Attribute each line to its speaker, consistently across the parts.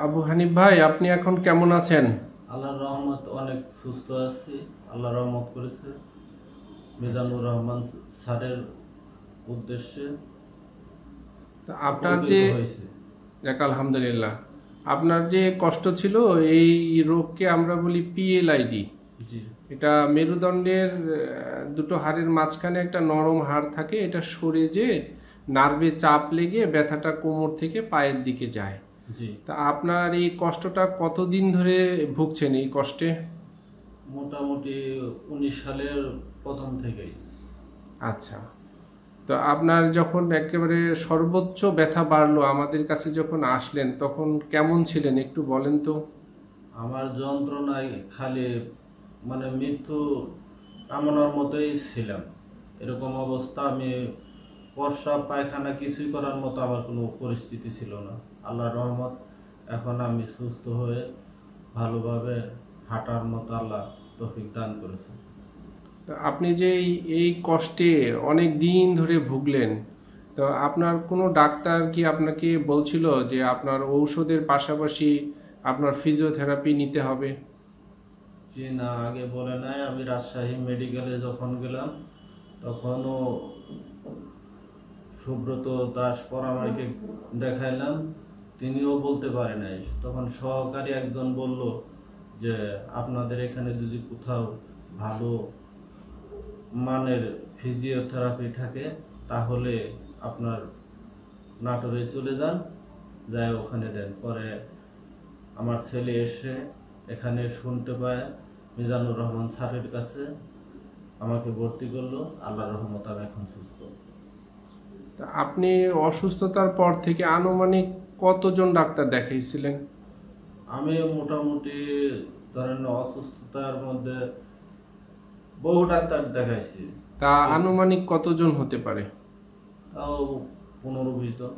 Speaker 1: আবু হানিফ ভাই, আপনি এখন কেমন আছেন?
Speaker 2: আল্লাহর রহমত অনেক সুস্থ আছি। আল্লাহ রহমত করেছে
Speaker 1: আচ্ছা।
Speaker 2: মিজানুর রহমান স্যারের উদ্দেশ্যে
Speaker 1: তা আপনার যে
Speaker 2: উপকৃত হয়েছে।
Speaker 1: যাক আলহামদুলিল্লাহ, আপনার যে কষ্ট ছিল, এই রোগকে আমরা বলি পিএলআইডি।
Speaker 2: জি
Speaker 1: এটা মেরুদণ্ডের দুটো হাড়ের মাঝখানে একটা নরম হাড় থাকে, এটা সরে যে নার্ভে চাপ লেগে ব্যথাটা কোমর থেকে পায়ের দিকে যায়।
Speaker 2: জি
Speaker 1: তা আপনার এই কষ্টটা কতদিন ধরে ভুগছেন এই কষ্টে?
Speaker 2: মোটামুটি 19 সালের প্রথম থেকেই।
Speaker 1: আচ্ছা। তো আপনার যখন একেবারে সর্বোচ্চ ব্যথা বাড়লো, আমাদের কাছে যখন আসলেন, তখন কেমন ছিলেন একটু বলেন তো?
Speaker 2: আমার যন্ত্রণায় খালি মানে মৃত্যু কামনার মতোই ছিলাম। এরকম অবস্থা, আমি প্রস্রাব পায়খানা কিছুই করার মতো আমার কোনো পরিস্থিতি ছিল না। আল্লাহর রহমত, এখন আমি সুস্থ হয়ে ভালোভাবে হাঁটার মতো আল্লাহ তৌফিক দান করেছে।
Speaker 1: তো আপনি যে এই কষ্টে অনেক দিন ধরে ভুগলেন, তো আপনার কোনো ডাক্তার কি আপনাকে বলছিল যে আপনার ঔষধের পাশাপাশি আপনার ফিজিওথেরাপি নিতে হবে?
Speaker 2: জি না, আগে বলে নাই। আমি রাজশাহী মেডিকেলে যখন গেলাম, তখনও সুব্রত দাস পরামারকে দেখাইলাম, তিনিও বলতে পারে নাই। তখন সহকারী একজন বলল যে আপনাদের এখানে যদি কোথাও ভালো মানের ফিজিওথেরাপি থাকে তাহলে আপনার নাটোরে চলে যান, যায় ওখানে দেন। পরে আমার ছেলে এসে এখানে শুনতে পায় মিজানুর রহমান স্যারের কাছে, আমাকে ভর্তি করলো। আল্লাহর রহমত আমি এখন সুস্থ।
Speaker 1: তা আপনি অসুস্থতার পর থেকে আনুমানিক কতজন ডাক্তার দেখাইছিলেন?
Speaker 2: আমি মোটামুটি ধরেন অসুস্থতার মধ্যে বহু ডাক্তার দেখাইছি,
Speaker 1: তা আনুমানিক কতজন হতে পারে?
Speaker 2: তাও 15-20 জন।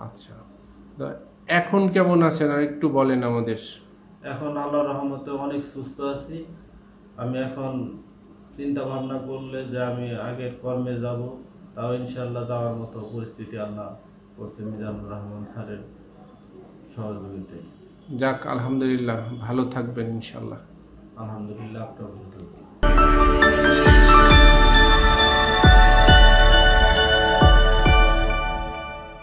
Speaker 1: আচ্ছা। তা এখন কেমন আছেন আর একটু বলেন আমাদের।
Speaker 2: এখন আল্লাহর রহমতে অনেক সুস্থ আছি। আমি এখন চিন্তা ভাবনা করলে যে আমি আগের কর্মে যাব, তাও ইনশাল্লাহ যাওয়ার মতো পরিস্থিতি আল্লাহ করছে মিজানুর রহমান স্যারের সহযোগিতায়।
Speaker 1: যাক আলহামদুলিল্লাহ, ভালো থাকবেন ইনশাল্লাহ।
Speaker 2: আলহামদুলিল্লাহ, আপনার